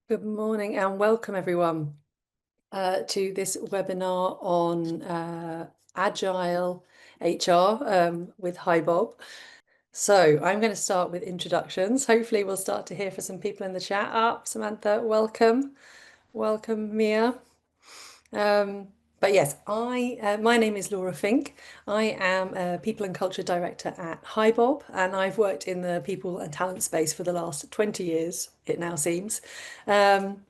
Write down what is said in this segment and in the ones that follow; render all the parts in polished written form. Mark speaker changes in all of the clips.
Speaker 1: Good morning and welcome everyone to this webinar on Agile HR with HiBob. So I'm going to start with introductions. Hopefully we'll start to hear from some people in the chat. Samantha, welcome. Welcome, Mia. But yes, my name is Laura Fink. I am a People and Culture Director at HiBob, and I've worked in the people and talent space for the last 20 years, it now seems. I'm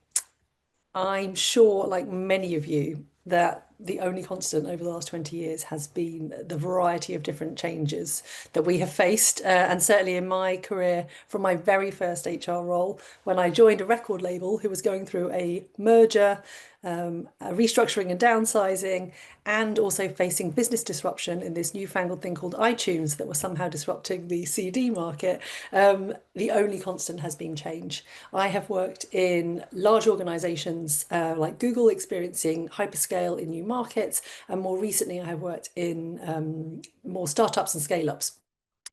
Speaker 1: sure, like many of you, that the only constant over the last 20 years has been the variety of different changes that we have faced. And certainly in my career, from my very first HR role, when I joined a record label who was going through a merger, a restructuring and downsizing, and also facing business disruption in this newfangled thing called iTunes that was somehow disrupting the CD market, the only constant has been change. I have worked in large organizations like Google, experiencing hyperscale in new markets, and more recently I have worked in more startups and scale-ups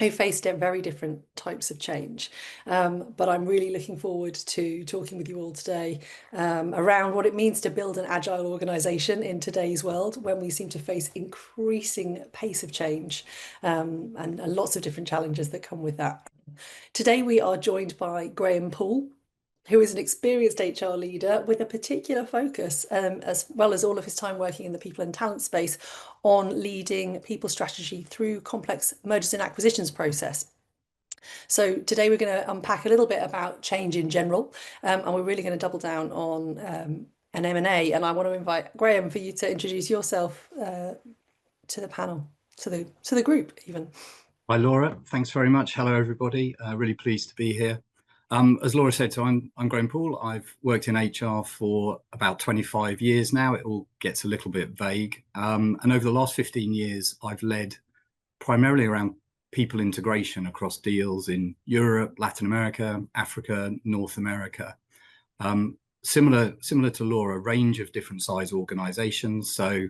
Speaker 1: who faced very different types of change. But I'm really looking forward to talking with you all today around what it means to build an agile organization in today's world when we seem to face increasing pace of change and lots of different challenges that come with that. Today we are joined by Graham Poole, who is an experienced HR leader with a particular focus, as well as all of his time working in the people and talent space, on leading people strategy through complex mergers and acquisitions process. So today we're going to unpack a little bit about change in general, and we're really going to double down on an M&A. And I want to invite Graham for you to introduce yourself to the panel, to the group even.
Speaker 2: Hi, Laura. Thanks very much. Hello, everybody. Really pleased to be here. As Laura said, so I'm Graham Poole. I've worked in HR for about 25 years now. It all gets a little bit vague. And over the last 15 years, I've led primarily around people integration across deals in Europe, Latin America, Africa, North America. Similar to Laura, a range of different size organizations. So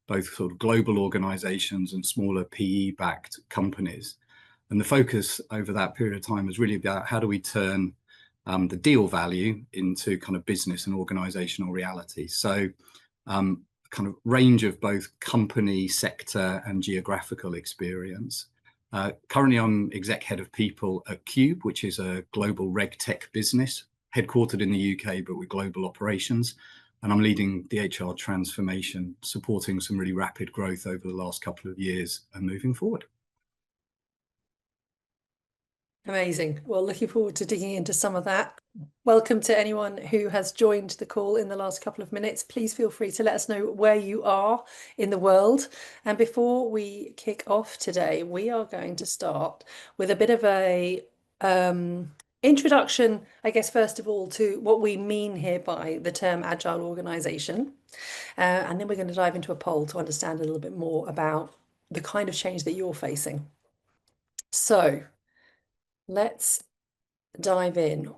Speaker 2: both sort of global organizations and smaller PE-backed companies. And the focus over that period of time was really about how do we turn the deal value into kind of business and organizational reality. So kind of range of both company, sector, and geographical experience. Currently, I'm exec head of people at Cube, which is a global reg tech business headquartered in the UK, but with global operations. And I'm leading the HR transformation, supporting some really rapid growth over the last couple of years and moving forward.
Speaker 1: Amazing. Well, looking forward to digging into some of that. Welcome to anyone who has joined the call in the last couple of minutes. Please feel free to let us know where you are in the world. And before we kick off today, we are going to start with a bit of a introduction, I guess, first of all, to what we mean here by the term agile organization. And then we're going to dive into a poll to understand a little bit more about the kind of change that you're facing. So let's dive in.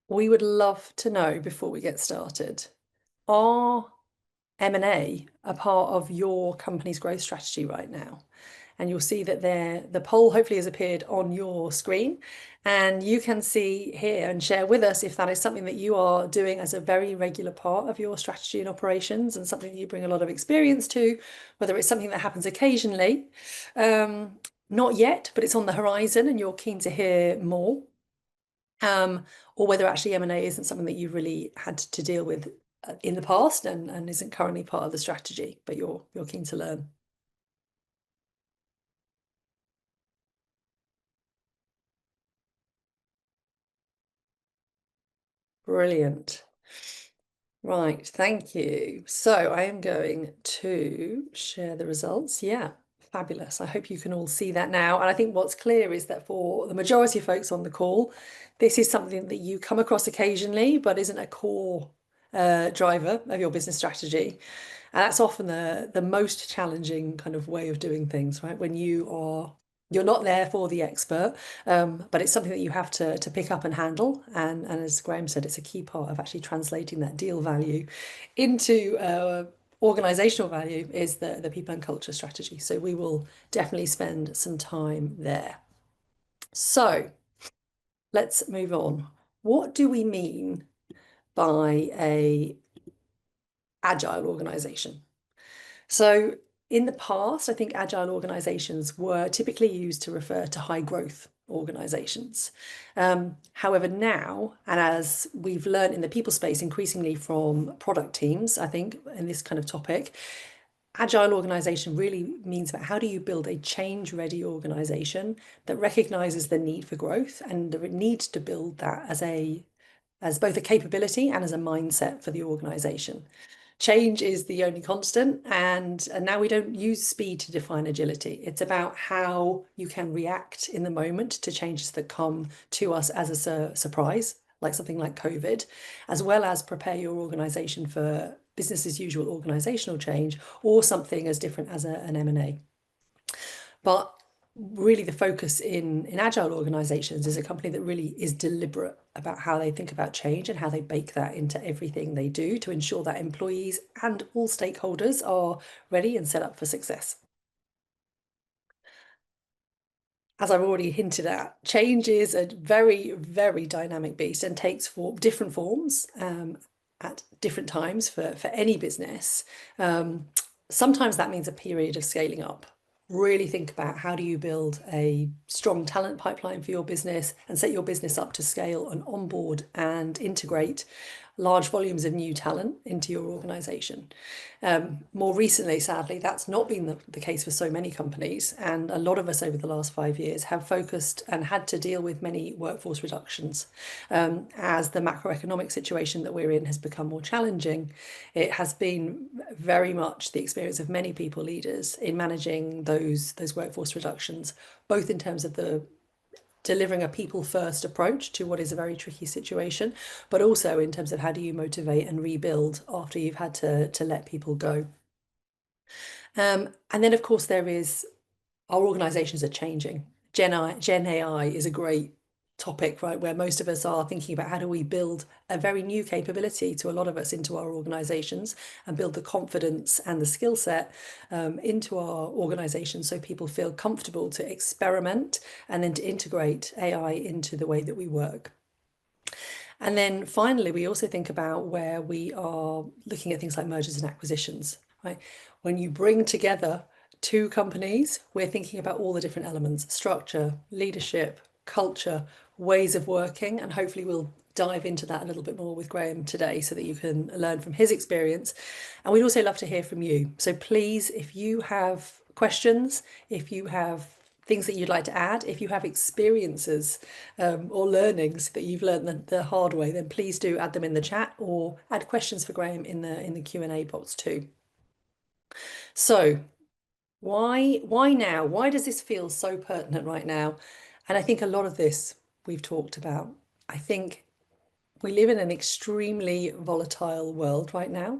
Speaker 1: We would love to know before we get started, are M&A a part of your company's growth strategy right now? And you'll see that the poll hopefully has appeared on your screen, and you can see here and share with us if that is something that you are doing as a very regular part of your strategy and operations and something that you bring a lot of experience to, whether it's something that happens occasionally, not yet, but it's on the horizon and you're keen to hear more, or whether actually M&A isn't something that you've really had to deal with in the past and isn't currently part of the strategy, but you're keen to learn. Brilliant. Right, thank you. So I am going to share the results. Yeah, fabulous. I hope you can all see that now. And I think what's clear is that for the majority of folks on the call, this is something that you come across occasionally, but isn't a core driver of your business strategy. And that's often the most challenging kind of way of doing things, right? When you're not there for the expert, but it's something that you have to pick up and handle. And as Graham said, it's a key part of actually translating that deal value into organizational value is the people and culture strategy. So we will definitely spend some time there. So let's move on. what do we mean by a agile organization? So in the past, I think agile organizations were typically used to refer to high growth organizations. However, now, and as we've learned in the people space increasingly from product teams, I think in this kind of topic, agile organization really means about how do you build a change ready organization that recognizes the need for growth and the need to build that as both a capability and as a mindset for the organization. Change is the only constant, and now we don't use speed to define agility. It's about how you can react in the moment to changes that come to us as a surprise, like something like COVID, as well as prepare your organization for business as usual organizational change or something as different as an M&A. But really the focus in agile organizations is a company that really is deliberate about how they think about change and how they bake that into everything they do to ensure that employees and all stakeholders are ready and set up for success. As I've already hinted at, change is a very, very dynamic beast and takes different forms at different times for any business. Sometimes that means a period of scaling up. Really think about how do you build a strong talent pipeline for your business and set your business up to scale and onboard and integrate large volumes of new talent into your organization. More recently, sadly, that's not been the case for so many companies. And a lot of us over the last 5 years have focused and had to deal with many workforce reductions. As the macroeconomic situation that we're in has become more challenging, it has been very much the experience of many people leaders in managing those workforce reductions, both in terms of the delivering a people first approach to what is a very tricky situation, but also in terms of how do you motivate and rebuild after you've had to let people go. And then, of course, there is our organizations are changing. Gen AI is a great topic, right? Where most of us are thinking about how do we build a very new capability to a lot of us into our organizations and build the confidence and the skill set into our organizations so people feel comfortable to experiment and then to integrate AI into the way that we work. And then finally, we also think about where we are looking at things like mergers and acquisitions, right? When you bring together two companies, we're thinking about all the different elements, structure, leadership, culture, ways of working, and hopefully we'll dive into that a little bit more with Graham today so that you can learn from his experience. And we'd also love to hear from you. So please, if you have questions, if you have things that you'd like to add, if you have experiences or learnings that you've learned the hard way, then please do add them in the chat or add questions for Graham in the Q&A box too. So why now? Why does this feel so pertinent right now? And I think a lot of this we've talked about. I think we live in an extremely volatile world right now.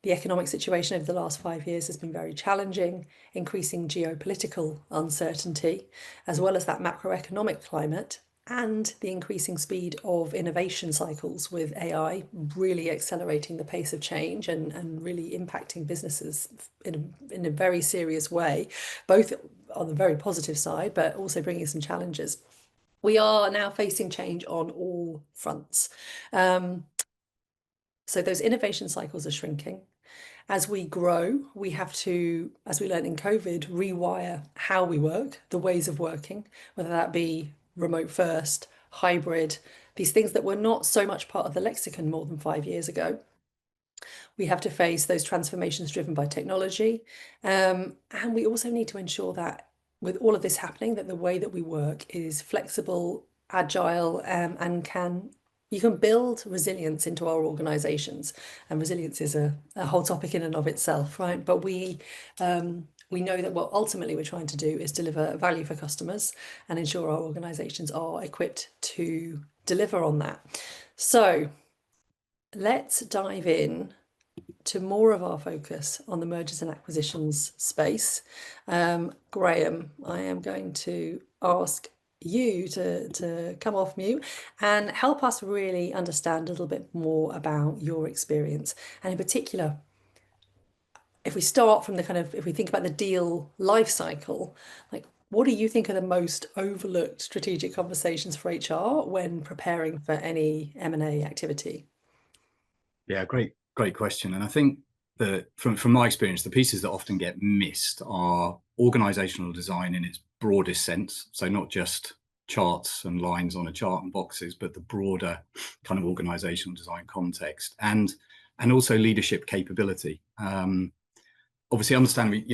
Speaker 1: The economic situation over the last 5 years has been very challenging, increasing geopolitical uncertainty, as well as that macroeconomic climate and the increasing speed of innovation cycles with AI really accelerating the pace of change and really impacting businesses in a very serious way, both on the very positive side, but also bringing some challenges. We are now facing change on all fronts. So those innovation cycles are shrinking. As we grow, we have to, as we learned in COVID, rewire how we work, the ways of working, whether that be remote first, hybrid, these things that were not so much part of the lexicon more than 5 years ago. We have to face those transformations driven by technology. And we also need to ensure that with all of this happening, that the way that we work is flexible, agile, and you can build resilience into our organizations. And resilience is a whole topic in and of itself, right? But we know that what ultimately we're trying to do is deliver value for customers and ensure our organizations are equipped to deliver on that. So let's dive in to more of our focus on the mergers and acquisitions space. Graham, I am going to ask you to come off mute and help us really understand a little bit more about your experience. And in particular, if we start from if we think about the deal life cycle, like what do you think are the most overlooked strategic conversations for HR when preparing for any M&A activity?
Speaker 2: Yeah, great question. And I think that from my experience, the pieces that often get missed are organizational design in its broadest sense. So not just charts and lines on a chart and boxes, but the broader kind of organizational design context, and also leadership capability. Obviously, understanding,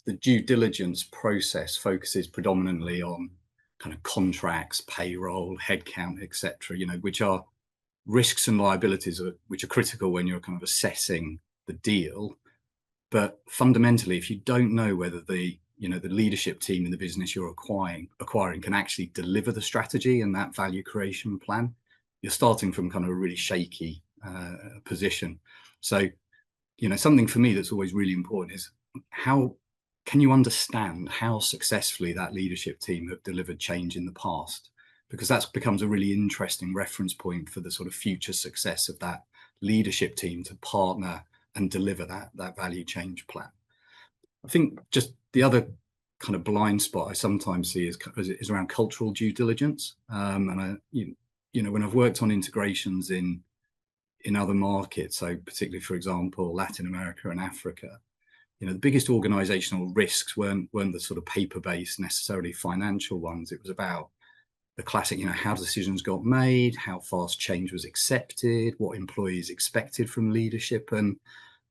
Speaker 2: the due diligence process focuses predominantly on kind of contracts, payroll, headcount, etc., which are risks and liabilities which are critical when you're kind of assessing the deal. But fundamentally, if you don't know whether the leadership team in the business you're acquiring can actually deliver the strategy and that value creation plan, you're starting from kind of a really shaky position. So, something for me that's always really important is how can you understand how successfully that leadership team have delivered change in the past? Because that becomes a really interesting reference point for the sort of future success of that leadership team to partner and deliver that value change plan. I think just the other kind of blind spot I sometimes see is around cultural due diligence. And when I've worked on integrations in other markets, so particularly, for example, Latin America and Africa, the biggest organizational risks weren't the sort of paper-based, necessarily financial ones. It was about the classic, how decisions got made, how fast change was accepted, what employees expected from leadership. And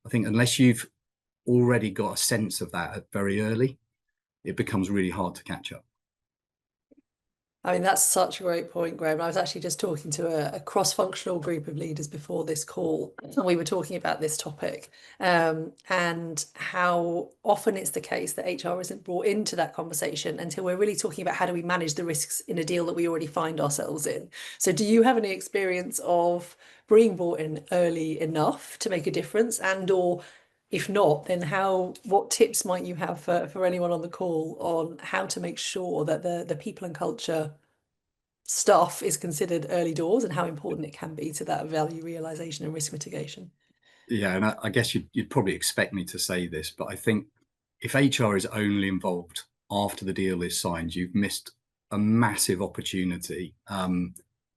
Speaker 2: I think unless you've already got a sense of that very early, it becomes really hard to catch up.
Speaker 1: I mean, that's such a great point, Graham. I was actually just talking to a cross-functional group of leaders before this call, and we were talking about this topic, and how often it's the case that HR isn't brought into that conversation until we're really talking about how do we manage the risks in a deal that we already find ourselves in. So do you have any experience of being brought in early enough to make a difference, and or if not, then what tips might you have for anyone on the call on how to make sure that the people and culture stuff is considered early doors and how important it can be to that value realization and risk mitigation?
Speaker 2: Yeah, and I guess you'd probably expect me to say this, but I think if HR is only involved after the deal is signed, you've missed a massive opportunity,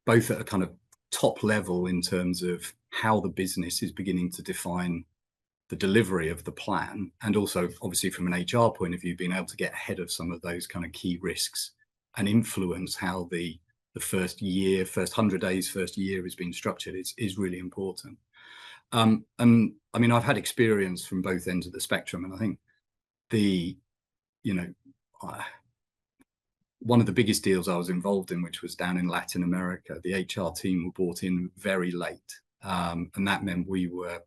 Speaker 2: both at a kind of top level in terms of how the business is beginning to define the delivery of the plan, and also obviously from an HR point of view, being able to get ahead of some of those kind of key risks and influence how the first 100 days, first year is being structured is really important. And I mean, I've had experience from both ends of the spectrum, and I think one of the biggest deals I was involved in, which was down in Latin America, the HR team were brought in very late, and that meant we were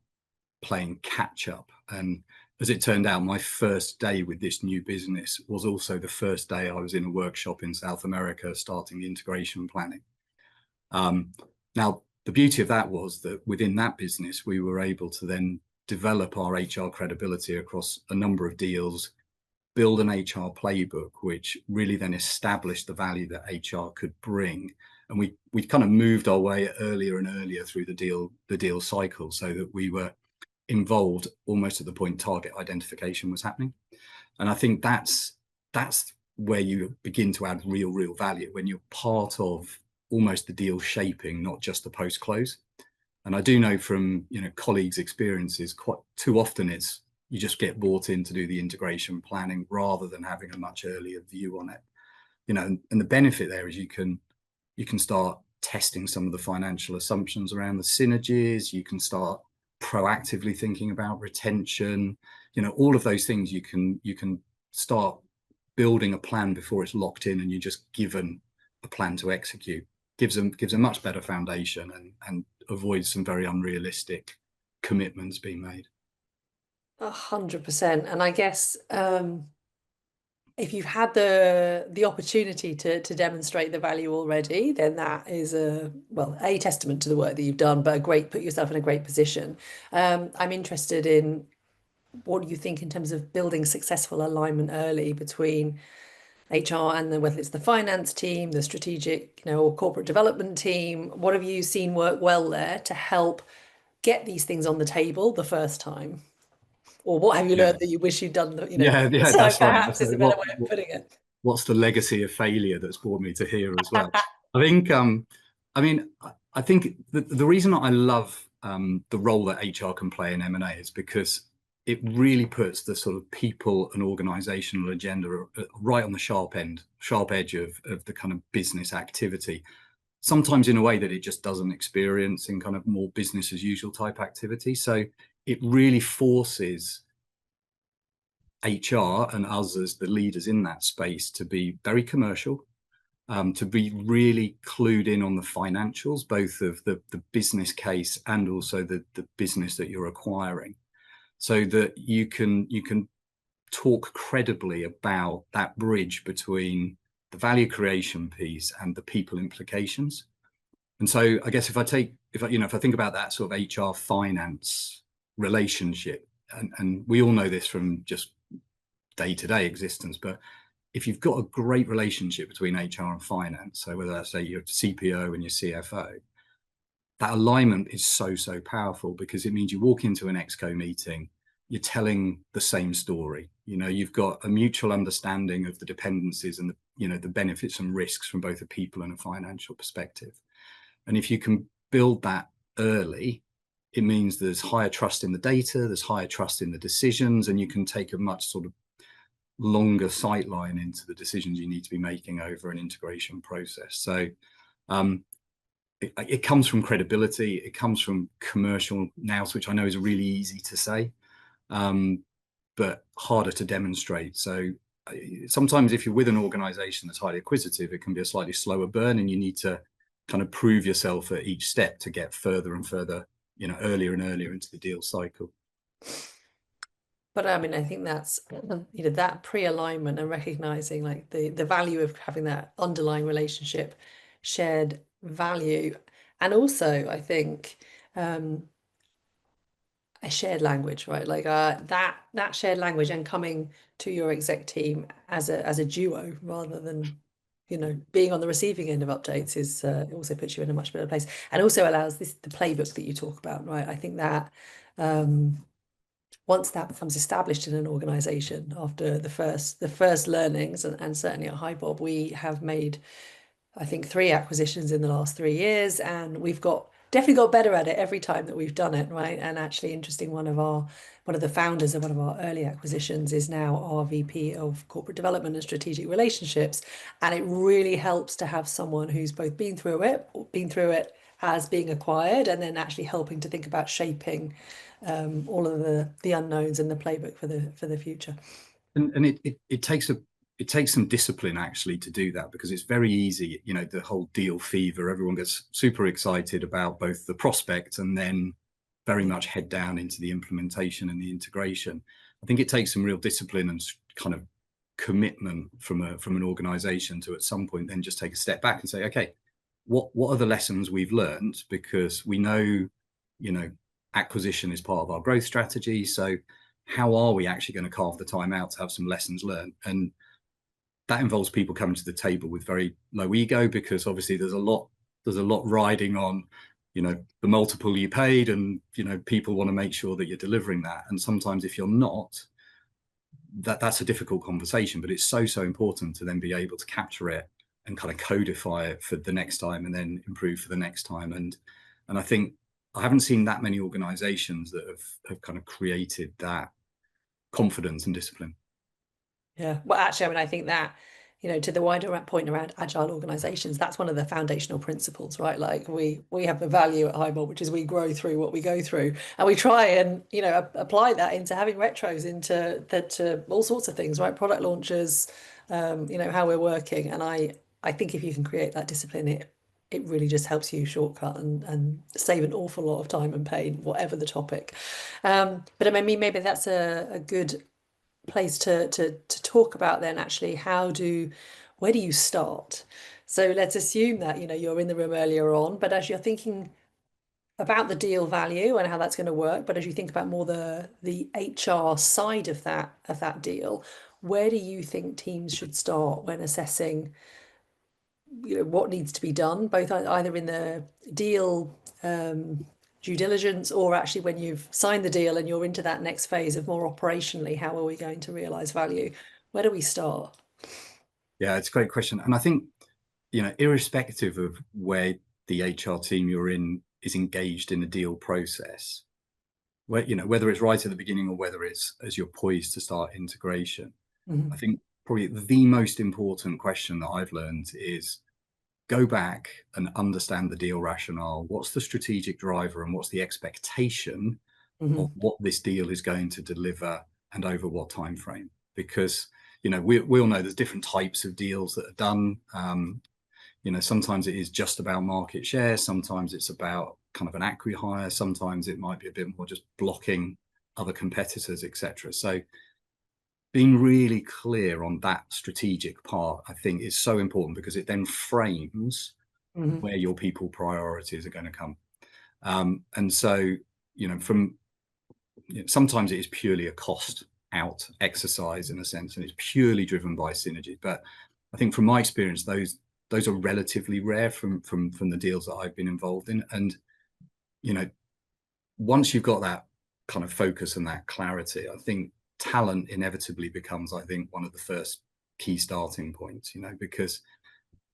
Speaker 2: playing catch up. And as it turned out, my first day with this new business was also the first day I was in a workshop in South America starting the integration planning. Now, the beauty of that was that within that business, we were able to then develop our HR credibility across a number of deals, build an HR playbook, which really then established the value that HR could bring. And we kind of moved our way earlier and earlier through the deal cycle, so that we were involved almost at the point target identification was happening. And I think that's where you begin to add real value, when you're part of almost the deal shaping, not just the post close. And I do know from colleagues' experiences, quite too often it's you just get brought in to do the integration planning rather than having a much earlier view on it. And the benefit there is you can start testing some of the financial assumptions around the synergies. You can start proactively thinking about retention, all of those things. You can start building a plan before it's locked in and you're just given a plan to execute. Gives a much better foundation and avoids some very unrealistic commitments being made.
Speaker 1: 100%. And I guess if you've had the opportunity to demonstrate the value already, then that is a testament to the work that you've done, but put yourself in a great position. I'm interested in what you think in terms of building successful alignment early between HR and whether it's the finance team, the strategic, or corporate development team. What have you seen work well there to help get these things on the table the first time? Or what have you learned that you wish you'd done,
Speaker 2: Yeah,
Speaker 1: so
Speaker 2: that's right.
Speaker 1: perhaps is a better
Speaker 2: What,
Speaker 1: way of putting it.
Speaker 2: what's the legacy of failure that's brought me to here as well. I think I mean I think the reason I love the role that HR can play in M&A is because it really puts the sort of people and organizational agenda right on the sharp edge of the kind of business activity, sometimes in a way that it just doesn't experience in kind of more business as usual type activity. So it really forces HR and us as the leaders in that space to be very commercial, to be really clued in on the financials, both of the business case and also the business that you're acquiring, so that you can talk credibly about that bridge between the value creation piece and the people implications. And so I guess if I think about that sort of HR finance relationship, and we all know this from just day-to-day existence, but if you've got a great relationship between HR and finance, so whether that's say your CPO and your CFO, that alignment is so powerful, because it means you walk into an exco meeting, you're telling the same story. You've got a mutual understanding of the dependencies and the benefits and risks from both a people and a financial perspective. And if you can build that early, it means there's higher trust in the data, there's higher trust in the decisions, and you can take a much sort of longer sight line into the decisions you need to be making over an integration process. So it comes from credibility, it comes from commercial nous, which I know is really easy to say, but harder to demonstrate. So sometimes if you're with an organization that's highly acquisitive, it can be a slightly slower burn, and you need to kind of prove yourself at each step to get further and further, earlier and earlier into the deal cycle.
Speaker 1: But I mean, I think that's, that pre-alignment and recognizing like the value of having that underlying relationship, shared value, and also I think a shared language, right? Like that shared language, and coming to your exec team as a duo rather than being on the receiving end of updates is also puts you in a much better place, and also allows the playbook that you talk about, right? I think that once that becomes established in an organization after the first learnings, and certainly at HiBob, we have made, I think, 3 acquisitions in the last 3 years, and we've definitely got better at it every time that we've done it, right? And actually, interesting, one of the founders of one of our early acquisitions is now our VP of corporate development and strategic relationships, and it really helps to have someone who's both been through it as being acquired, and then actually helping to think about shaping all of the unknowns and the playbook for the future.
Speaker 2: And it takes some discipline actually to do that, because it's very easy, the whole deal fever, everyone gets super excited about both the prospect and then very much head down into the implementation and the integration. I think it takes some real discipline and kind of commitment from an organization to at some point then just take a step back and say, okay, what are the lessons we've learned? Because we know, acquisition is part of our growth strategy. So how are we actually going to carve the time out to have some lessons learned? And that involves people coming to the table with very low ego, because obviously there's a lot riding on, the multiple you paid, and, people want to make sure that you're delivering that. And sometimes if you're not, that's a difficult conversation, but it's so important to then be able to capture it and kind of codify it for the next time, and then improve for the next time. And I think I haven't seen that many organizations that have kind of created that confidence and discipline.
Speaker 1: Yeah, well, actually, I mean, I think that, to the wider point around agile organizations, that's one of the foundational principles, right? Like we have a value at HiBob, which is we grow through what we go through, and we try and apply that into having retros into all sorts of things, right? Product launches, how we're working, and I think if you can create that discipline, it really just helps you shortcut and save an awful lot of time and pain, whatever the topic. But I mean, maybe that's a good place to talk about then, actually, where do you start? So let's assume that you're in the room earlier on, but as you're thinking about the deal value and how that's going to work, but as you think about more the HR side of that deal, where do you think teams should start when assessing what needs to be done, both either in the deal due diligence, or actually when you've signed the deal and you're into that next phase of more operationally, how are we going to realize value? Where do we start?
Speaker 2: Yeah, it's a great question. And I think, irrespective of where the HR team you're in is engaged in a deal process, whether it's right at the beginning or whether it's as you're poised to start integration, I
Speaker 1: Mhm.
Speaker 2: think probably the most important question that I've learned is go back and understand the deal rationale. What's the strategic driver and what's the expectation of
Speaker 1: Mhm.
Speaker 2: what this deal is going to deliver and over what time frame? Because we all know there's different types of deals that are done. Sometimes it is just about market share, sometimes it's about kind of an acqui-hire, sometimes it might be a bit more just blocking other competitors, etc. So being really clear on that strategic part, I think, is so important because it then frames
Speaker 1: Mhm.
Speaker 2: where your people priorities are going to come. And so, from sometimes it is purely a cost out exercise in a sense, and it's purely driven by synergy. But I think from my experience, those are relatively rare from the deals that I've been involved in. And you know, once you've got that kind of focus and that clarity, I think talent inevitably becomes, I think, one of the first key starting points. Because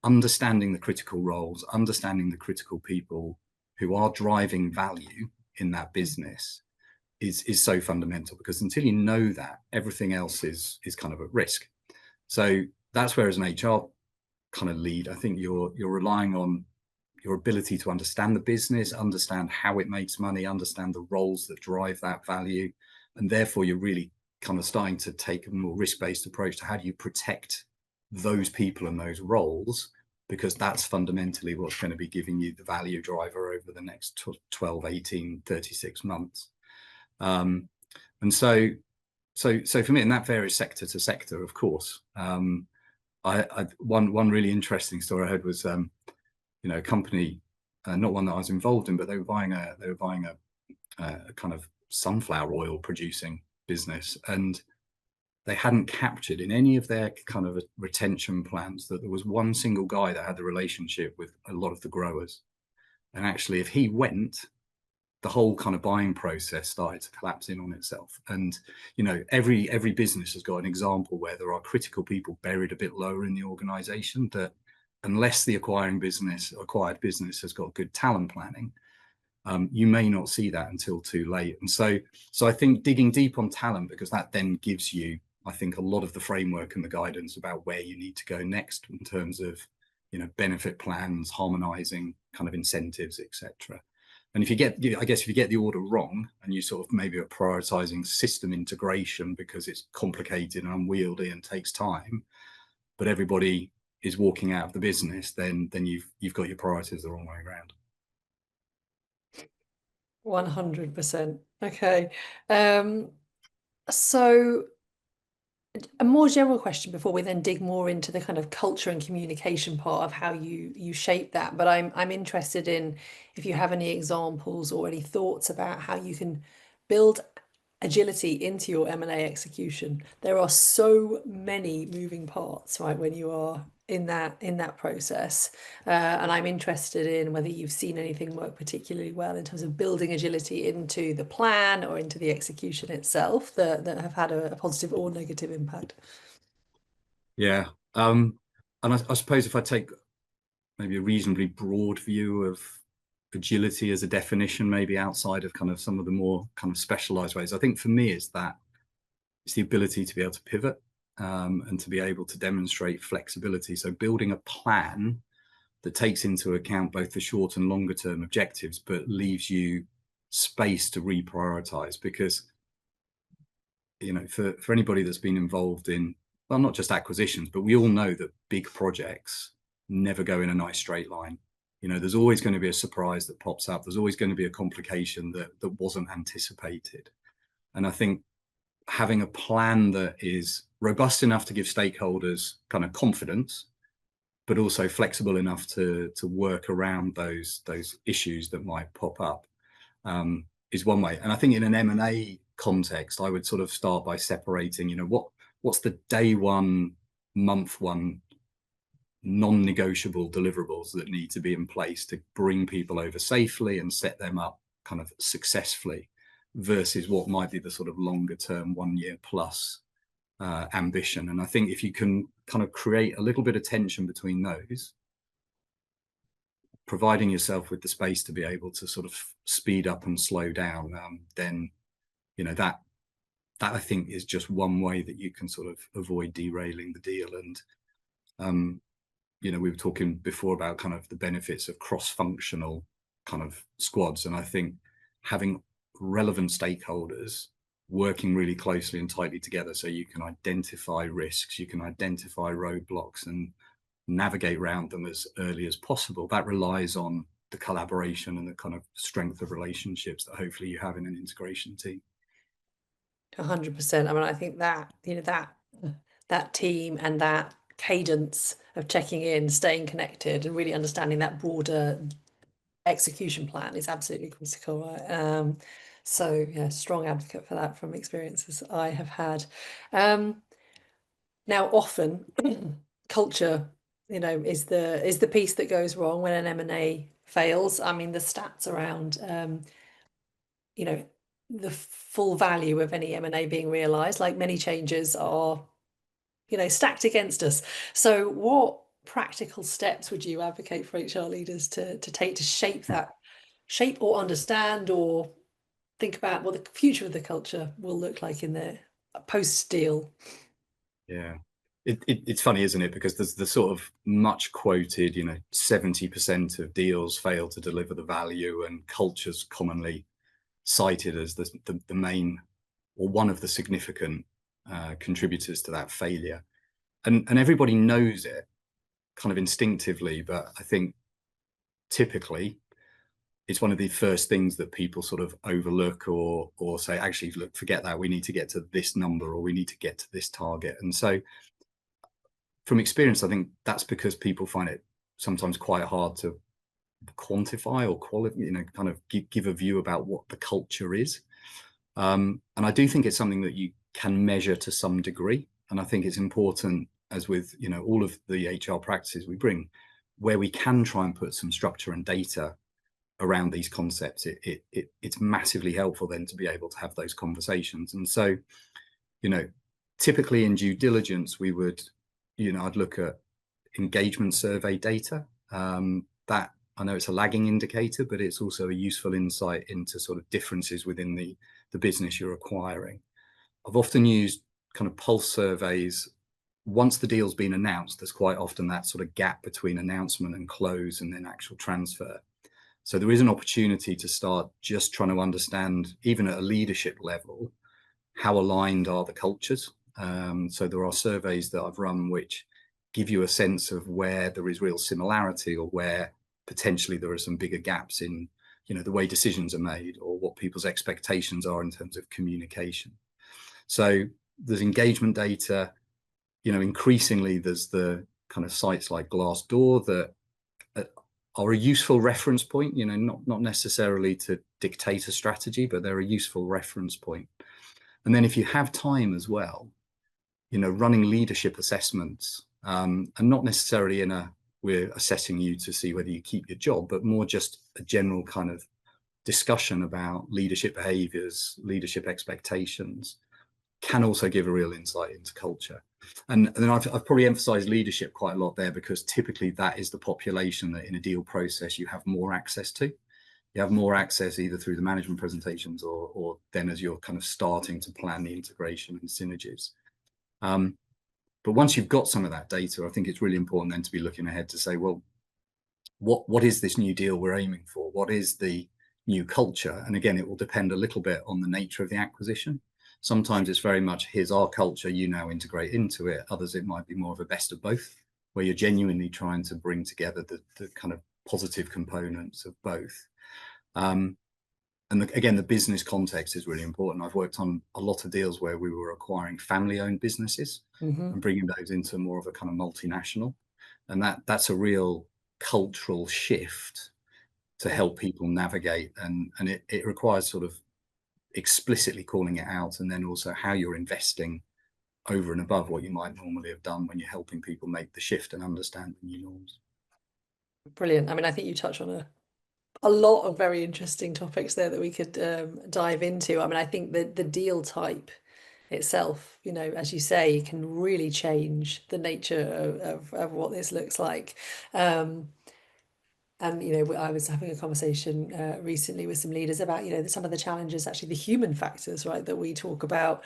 Speaker 2: understanding the critical roles, understanding the critical people who are driving value in that business is so fundamental, because until you know that, everything else is kind of at risk. So that's where, as an HR kind of lead, I think you're relying on your ability to understand the business, understand how it makes money, understand the roles that drive that value, and therefore you're really kind of starting to take a more risk-based approach to how do you protect those people and those roles, because that's fundamentally what's going to be giving you the value driver over the next 12, 18, 36 months. And so for me, and that varies sector to sector, of course. One really interesting story I heard was, a company, not one that I was involved in, but they were buying a kind of sunflower oil producing business, and they hadn't captured in any of their kind of retention plans that there was one single guy that had the relationship with a lot of the growers. And actually, if he went, the whole kind of buying process started to collapse in on itself. And every business has got an example where there are critical people buried a bit lower in the organization, that unless the acquired business has got good talent planning, you may not see that until too late. And so I think digging deep on talent, because that then gives you, I think, a lot of the framework and the guidance about where you need to go next in terms of benefit plans, harmonizing kind of incentives, etc. And if you get the order wrong, and you sort of maybe are prioritizing system integration because it's complicated and unwieldy and takes time, but everybody is walking out of the business, then you've got your priorities the wrong way around.
Speaker 1: 100%. Okay. Um, so a more general question before we then dig more into the kind of culture and communication part of how you shape that. But I'm interested in if you have any examples or any thoughts about how you can build agility into your M&A execution. There are so many moving parts, right, when you are in that process. And I'm interested in whether you've seen anything work particularly well in terms of building agility into the plan or into the execution itself that have had a positive or negative impact.
Speaker 2: Yeah. And I suppose if I take maybe a reasonably broad view of agility as a definition, maybe outside of kind of some of the more kind of specialized ways, I think for me it's the ability to be able to pivot, and to be able to demonstrate flexibility. So building a plan that takes into account both the short and longer term objectives, but leaves you space to reprioritize. Because for anybody that's been involved in, well, not just acquisitions, but we all know that big projects never go in a nice straight line. There's always going to be a surprise that pops up. There's always going to be a complication that wasn't anticipated. And I think having a plan that is robust enough to give stakeholders kind of confidence, but also flexible enough to work around those issues that might pop up, is one way. And I think in an M&A context, I would sort of start by separating, what's the day one, month one non-negotiable deliverables that need to be in place to bring people over safely and set them up kind of successfully, versus what might be the sort of longer term 1 year plus ambition. And I think if you can kind of create a little bit of tension between those, providing yourself with the space to be able to sort of speed up and slow down, then that I think is just one way that you can sort of avoid derailing the deal. And we were talking before about kind of the benefits of cross-functional kind of squads, and I think having relevant stakeholders working really closely and tightly together so you can identify risks, you can identify roadblocks and navigate around them as early as possible. That relies on the collaboration and the kind of strength of relationships that hopefully you have in an integration team.
Speaker 1: 100%. I mean, I think that, that team and that cadence of checking in, staying connected, and really understanding that broader execution plan is absolutely critical, right? So yeah, strong advocate for that from experiences I have had. Now, often culture, is the piece that goes wrong when an M&A fails. I mean, the stats around, the full value of any M&A being realised, like many changes, are, stacked against us. So, what practical steps would you advocate for HR leaders to take to shape or understand or think about what the future of the culture will look like in the post deal?
Speaker 2: Yeah. It's funny, isn't it? Because there's the sort of much quoted, 70% of deals fail to deliver the value, and culture's commonly cited as the main or one of the significant contributors to that failure. And everybody knows it kind of instinctively, but I think typically it's one of the first things that people sort of overlook or say, actually, look, forget that, we need to get to this number or we need to get to this target. And so from experience, I think that's because people find it sometimes quite hard to quantify or kind of give a view about what the culture is. And I do think it's something that you can measure to some degree. And I think it's important, as with all of the HR practices we bring, where we can try and put some structure and data around these concepts. It's massively helpful then to be able to have those conversations. And so, typically in due diligence, we would, I'd look at engagement survey data. That, I know it's a lagging indicator, but it's also a useful insight into sort of differences within the business you're acquiring. I've often used kind of pulse surveys. Once the deal's been announced, there's quite often that sort of gap between announcement and close and then actual transfer. So there is an opportunity to start just trying to understand, even at a leadership level, how aligned are the cultures. So there are surveys that I've run which give you a sense of where there is real similarity or where potentially there are some bigger gaps in, the way decisions are made or what people's expectations are in terms of communication. So there's engagement data, increasingly there's the kind of sites like Glassdoor that are a useful reference point, not necessarily to dictate a strategy, but they're a useful reference point. And then if you have time as well, running leadership assessments, and not necessarily we're assessing you to see whether you keep your job, but more just a general kind of discussion about leadership behaviors, leadership expectations, can also give a real insight into culture. And then I've probably emphasized leadership quite a lot there, because typically that is the population that in a deal process you have more access to. You have more access either through the management presentations or then as you're kind of starting to plan the integration and synergies. But once you've got some of that data, I think it's really important then to be looking ahead to say, well, what is this new deal we're aiming for? What is the new culture? And again, it will depend a little bit on the nature of the acquisition. Sometimes it's very much, here's our culture, you now integrate into it. Others, it might be more of a best of both, where you're genuinely trying to bring together the kind of positive components of both. And again, the business context is really important. I've worked on a lot of deals where we were acquiring family-owned businesses and bringing those into more of a kind of multinational. And that's a real cultural shift to help people navigate. And it requires sort of explicitly calling it out, and then also how you're investing over and above what you might normally have done when you're helping people make the shift and understand the new norms.
Speaker 1: Brilliant. I mean, I think you touched on a lot of very interesting topics there that we could dive into. I mean, I think the deal type itself, as you say, can really change the nature of what this looks like. Um, and I was having a conversation recently with some leaders about some of the challenges, actually the human factors, right, that we talk about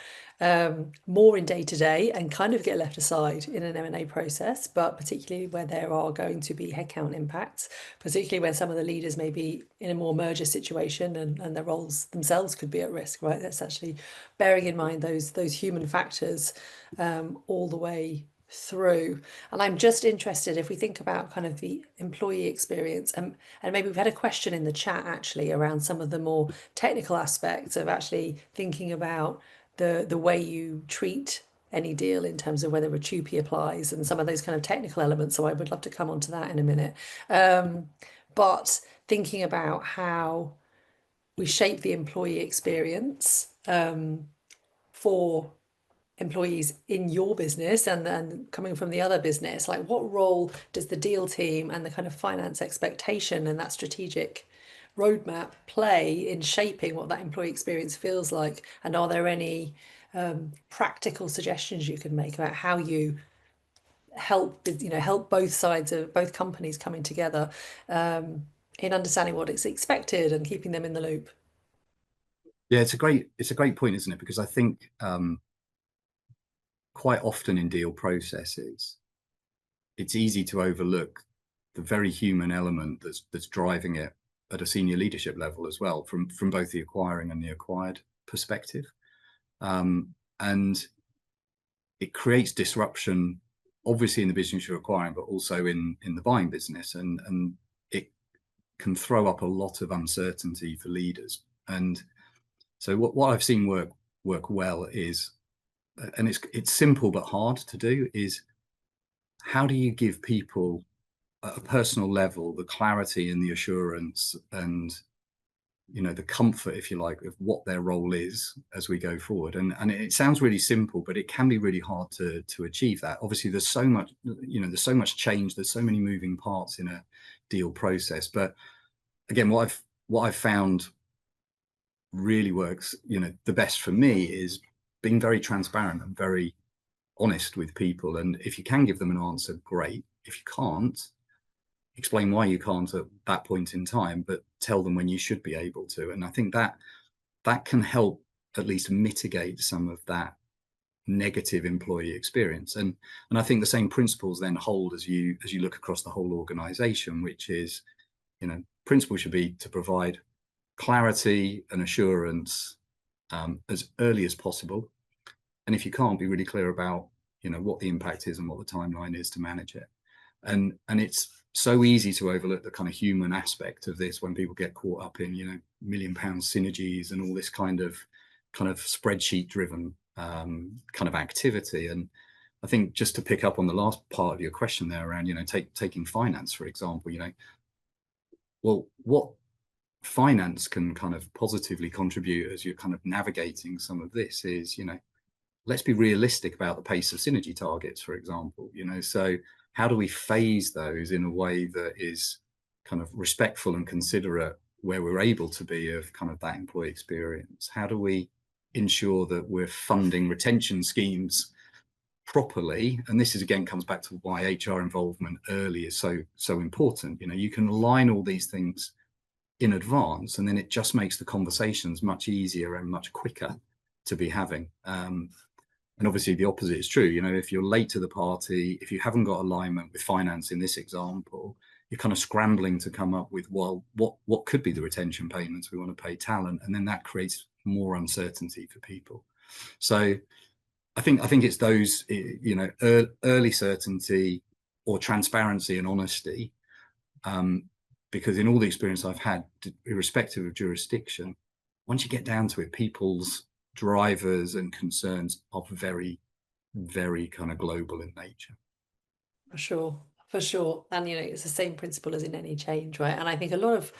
Speaker 1: more in day to day and kind of get left aside in an M&A process, but particularly where there are going to be headcount impacts, particularly when some of the leaders may be in a more merger situation and their roles themselves could be at risk, right? That's actually bearing in mind those human factors all the way through. And I'm just interested if we think about kind of the employee experience, and maybe we've had a question in the chat actually around some of the more technical aspects of actually thinking about the way you treat any deal in terms of whether a TUPE applies and some of those kind of technical elements. So I would love to come on to that in a minute. But thinking about how we shape the employee experience for employees in your business and coming from the other business, like what role does the deal team and the kind of finance expectation and that strategic roadmap play in shaping what that employee experience feels like? And are there any practical suggestions you can make about how you help both sides of both companies coming together in understanding what is expected and keeping them in the loop?
Speaker 2: Yeah, it's a great point, isn't it? Because I think quite often in deal processes, it's easy to overlook the very human element that's driving it at a senior leadership level as well, from both the acquiring and the acquired perspective. And it creates disruption, obviously in the business you're acquiring, but also in the buying business, and it can throw up a lot of uncertainty for leaders. And so what I've seen work well is, and it's simple but hard to do, is how do you give people at a personal level the clarity and the assurance and the comfort, if you like, of what their role is as we go forward. And it sounds really simple, but it can be really hard to achieve that. Obviously there's so much, there's so much change, there's so many moving parts in a deal process. But again, what I've found really works, the best for me is being very transparent and very honest with people. And if you can give them an answer, great. If you can't, explain why you can't at that point in time, but tell them when you should be able to. And I think that can help at least mitigate some of that negative employee experience. And I think the same principles then hold as you look across the whole organization, which is, principle should be to provide clarity and assurance as early as possible. And if you can't, be really clear about, what the impact is and what the timeline is to manage it. And it's so easy to overlook the kind of human aspect of this when people get caught up in, £1 million synergies and all this kind of spreadsheet driven kind of activity. And I think just to pick up on the last part of your question there around, taking finance, for example, well, what finance can kind of positively contribute as you're kind of navigating some of this is, let's be realistic about the pace of synergy targets, for example, so how do we phase those in a way that is kind of respectful and considerate where we're able to be of kind of that employee experience? How do we ensure that we're funding retention schemes properly? And this is, again, comes back to why HR involvement early is so important. You can align all these things in advance, and then it just makes the conversations much easier and much quicker to be having. And obviously the opposite is true. If you're late to the party, if you haven't got alignment with finance in this example, you're kind of scrambling to come up with, well, what could be the retention payments we want to pay talent? And then that creates more uncertainty for people. So I think it's those, early certainty or transparency and honesty, because in all the experience I've had, irrespective of jurisdiction, once you get down to it, people's drivers and concerns are very, very kind of global in nature.
Speaker 1: For sure. And it's the same principle as in any change, right? And I think a lot of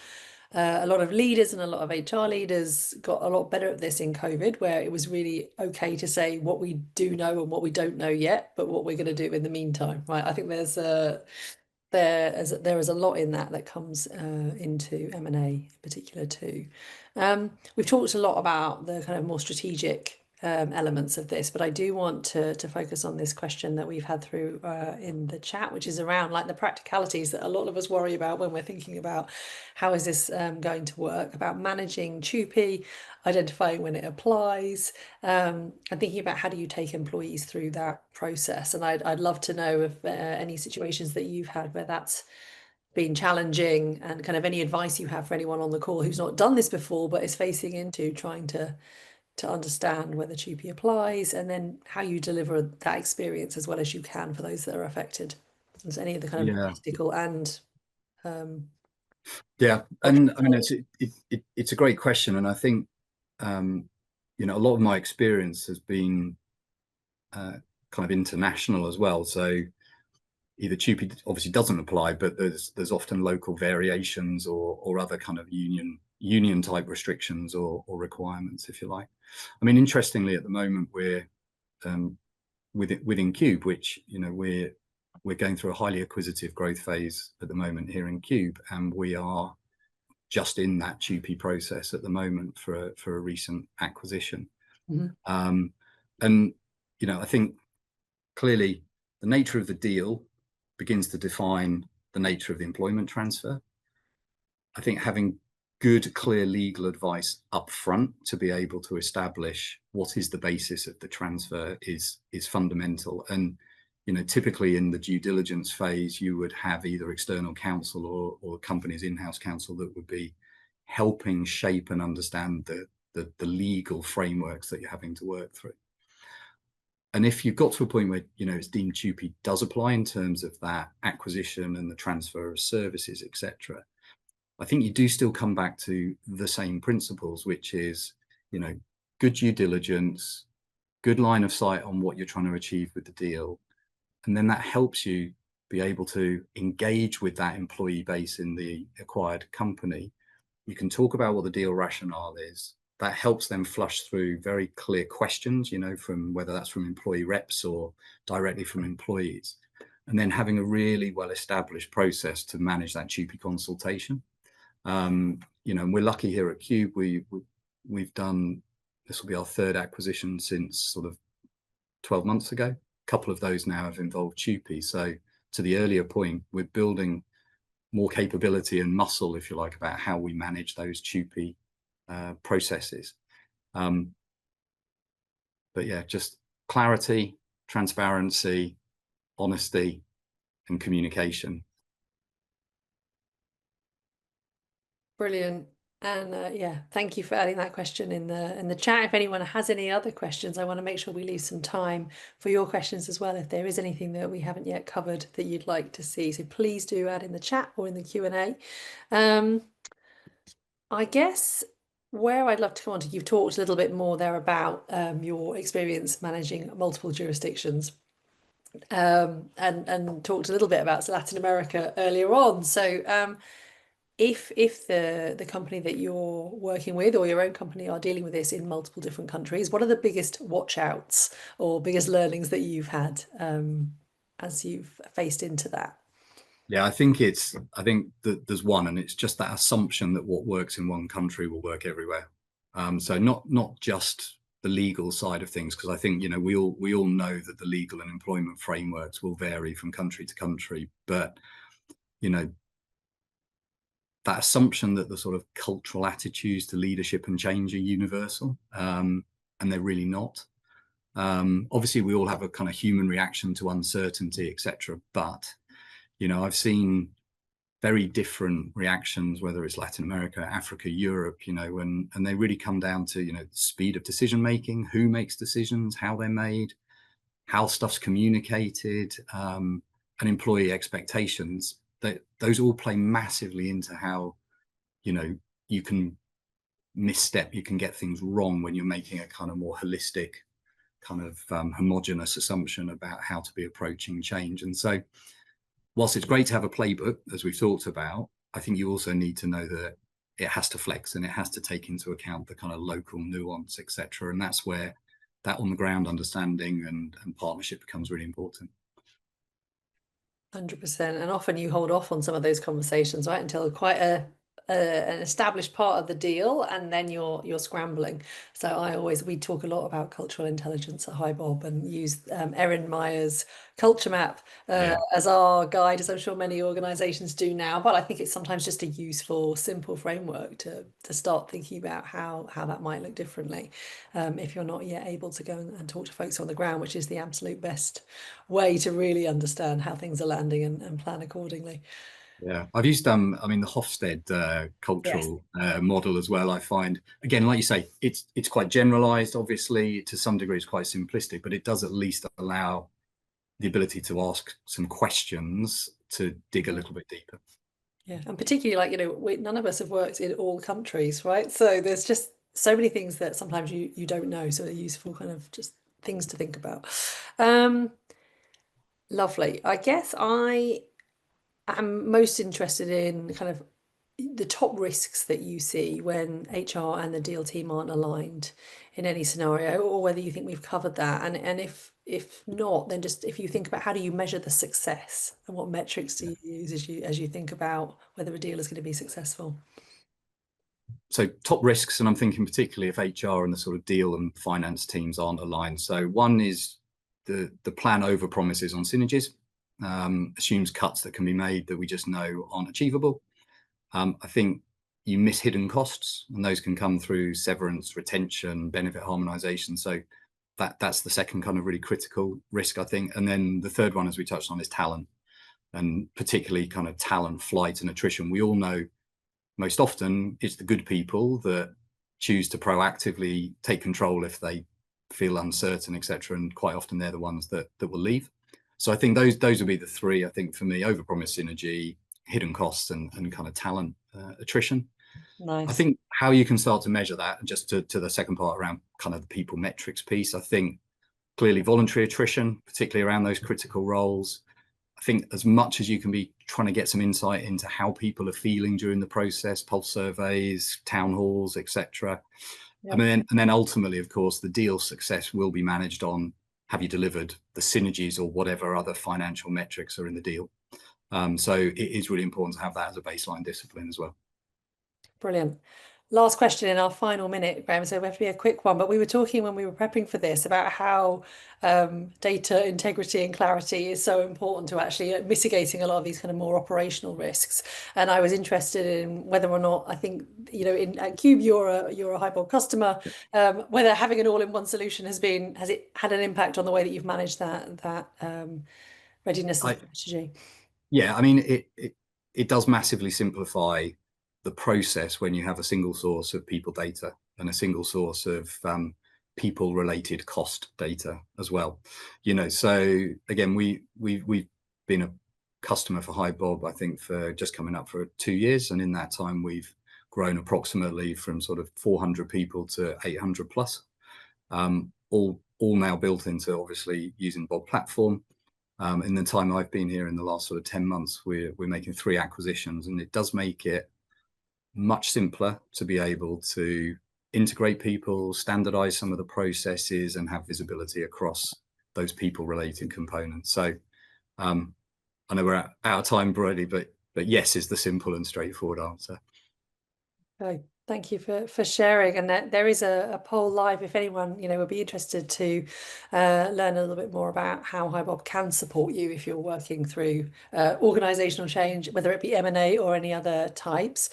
Speaker 1: leaders and a lot of HR leaders got a lot better at this in COVID, where it was really okay to say what we do know and what we don't know yet, but what we're going to do in the meantime, right? I think there is a lot in that comes into M&A in particular too. We've talked a lot about the kind of more strategic elements of this, but I do want to focus on this question that we've had through in the chat, which is around like the practicalities that a lot of us worry about when we're thinking about how is this going to work, about managing TUPE, identifying when it applies, and thinking about how do you take employees through that process. And I'd love to know if any situations that you've had where that's been challenging, and kind of any advice you have for anyone on the call who's not done this before but is facing into trying to understand whether TUPE applies, and then how you deliver that experience as well as you can for those that are affected. There's any of the kind of
Speaker 2: Yeah,
Speaker 1: logistical and
Speaker 2: yeah, and I mean
Speaker 1: cultural.
Speaker 2: it's a great question, and I think you know, a lot of my experience has been kind of international as well. So either TUPE obviously doesn't apply, but there's often local variations or other kind of union type restrictions or requirements, if you like. I mean, interestingly, at the moment we're within Cube, which, you know, we're going through a highly acquisitive growth phase at the moment here in Cube, and we are just in that TUPE process at the moment for a recent acquisition.
Speaker 1: Mhm.
Speaker 2: And you know, I think clearly the nature of the deal begins to define the nature of the employment transfer. I think having good, clear legal advice up front to be able to establish what is the basis of the transfer is fundamental. And you know, typically in the due diligence phase, you would have either external counsel or company's in-house counsel that would be helping shape and understand the legal frameworks that you're having to work through. And if you've got to a point where, you know, it's deemed TUPE does apply in terms of that acquisition and the transfer of services, etc., I think you do still come back to the same principles, which is, you know, good due diligence, good line of sight on what you're trying to achieve with the deal. And then that helps you be able to engage with that employee base in the acquired company. You can talk about what the deal rationale is. That helps them flush through very clear questions, you know, from whether that's from employee reps or directly from employees. And then having a really well-established process to manage that TUPE consultation. You know, and we're lucky here at Cube. We've done, this will be our third acquisition since sort of 12 months ago. A couple of those now have involved TUPE. So to the earlier point, we're building more capability and muscle, if you like, about how we manage those TUPE processes. But yeah, just clarity, transparency, honesty, and communication.
Speaker 1: Brilliant. And yeah, thank you for adding that question in the chat. If anyone has any other questions, I want to make sure we leave some time for your questions as well. If there is anything that we haven't yet covered that you'd like to see, so please do add in the chat or in the Q&A. I guess where I'd love to come on to, you've talked a little bit more there about your experience managing multiple jurisdictions, and talked a little bit about Latin America earlier on. So if the company that you're working with or your own company are dealing with this in multiple different countries, what are the biggest watch outs or biggest learnings that you've had as you've faced into that?
Speaker 2: Yeah, I think that there's one, and it's just that assumption that what works in one country will work everywhere. So not just the legal side of things, because I think, you know, we all know that the legal and employment frameworks will vary from country to country, but you know, that assumption that the sort of cultural attitudes to leadership and change are universal, and they're really not. Obviously, we all have a kind of human reaction to uncertainty, etc. But you know, I've seen very different reactions, whether it's Latin America, Africa, Europe, you know, and they really come down to, you know, the speed of decision making, who makes decisions, how they're made, how stuff's communicated, and employee expectations. That those all play massively into how, you know, you can misstep, you can get things wrong when you're making a kind of more holistic, kind of homogenous assumption about how to be approaching change. And so whilst it's great to have a playbook, as we've talked about, I think you also need to know that it has to flex and it has to take into account the kind of local nuance, etc. And that's where that on the ground understanding and partnership becomes really important.
Speaker 1: 100%. And often you hold off on some of those conversations, right, until quite a an established part of the deal, and then you're scrambling. So we talk a lot about cultural intelligence at HiBob and use Erin Meyer's culture map
Speaker 2: Yeah.
Speaker 1: as our guide, as I'm sure many organizations do now. But I think it's sometimes just a useful, simple framework to start thinking about how that might look differently if you're not yet able to go and talk to folks on the ground, which is the absolute best way to really understand how things are landing and plan accordingly.
Speaker 2: Yeah, I've used I mean the Hofstede
Speaker 1: Yes.
Speaker 2: cultural model as well. I find again, like you say, it's quite generalized. Obviously, to some degree, it's quite simplistic, but it does at least allow the ability to ask some questions to dig a little bit deeper.
Speaker 1: Yeah, and particularly like, none of us have worked in all countries, right? So there's just so many things that sometimes you don't know, so they're useful kind of just things to think about. Um, Lovely. I guess I am most interested in kind of the top risks that you see when HR and the deal team aren't aligned in any scenario, or whether you think we've covered that. And if not, then just if you think about how do you measure the success and what metrics do you use as you think about whether a deal is going to be successful?
Speaker 2: So top risks, and I'm thinking particularly if HR and the sort of deal and finance teams aren't aligned. So one is the plan over promises on synergies, assumes cuts that can be made that we just know aren't achievable. I think you miss hidden costs, and those can come through severance, retention, benefit harmonization. So that's the second kind of really critical risk, I think. And then the third one, as we touched on, is talent, and particularly kind of talent flight and attrition. We all know most often it's the good people that choose to proactively take control if they feel uncertain, etc. And quite often they're the ones that will leave. So I think those would be the three. I think for me, overpromise synergy, hidden costs, and kind of talent attrition. I
Speaker 1: Nice.
Speaker 2: think how you can start to measure that, and just to the second part around kind of the people metrics piece, I think clearly voluntary attrition, particularly around those critical roles. I think as much as you can be trying to get some insight into how people are feeling during the process, pulse surveys, town halls, etc. I
Speaker 1: Yep.
Speaker 2: mean, and then ultimately, of course, the deal success will be managed on have you delivered the synergies or whatever other financial metrics are in the deal. So it is really important to have that as a baseline discipline as well.
Speaker 1: Brilliant. Last question in our final minute, Graham. So we have to be a quick one, but we were talking when we were prepping for this about how data integrity and clarity is so important to actually mitigating a lot of these kind of more operational risks. And I was interested in whether or not I think, at Cube you're a HiBob customer, whether having an all-in-one solution has it had an impact on the way that you've managed that readiness and
Speaker 2: I,
Speaker 1: strategy?
Speaker 2: Yeah, I mean, it does massively simplify the process when you have a single source of people data and a single source of people related cost data as well. So again, we've been a customer for HiBob, I think, for just coming up for 2 years, and in that time we've grown approximately from sort of 400 people to 800 plus, all now built into obviously using Bob platform. In the time I've been here in the last sort of 10 months, we're making 3 acquisitions, and it does make it much simpler to be able to integrate people, standardize some of the processes, and have visibility across those people related components. So I know we're out of time, Brody, but yes is the simple and straightforward answer.
Speaker 1: Okay, thank you for sharing. And there is a poll live if anyone, would be interested to learn a little bit more about how HiBob can support you if you're working through organizational change, whether it be M&A or any other types.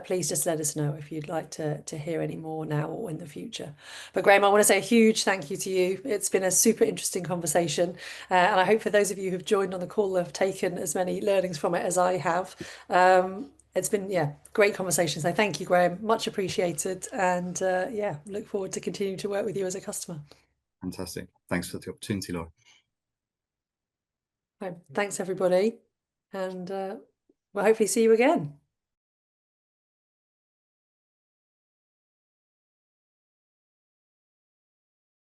Speaker 1: Please just let us know if you'd like to hear any more now or in the future. But Graham, I want to say a huge thank you to you. It's been a super interesting conversation. And I hope for those of you who've joined on the call have taken as many learnings from it as I have. It's been, yeah, great conversation. So thank you, Graham. Much appreciated. And yeah, look forward to continuing to work with you as a customer.
Speaker 2: Fantastic. Thanks for the opportunity, Laura.
Speaker 1: Right, thanks, everybody. And we'll hopefully see you again.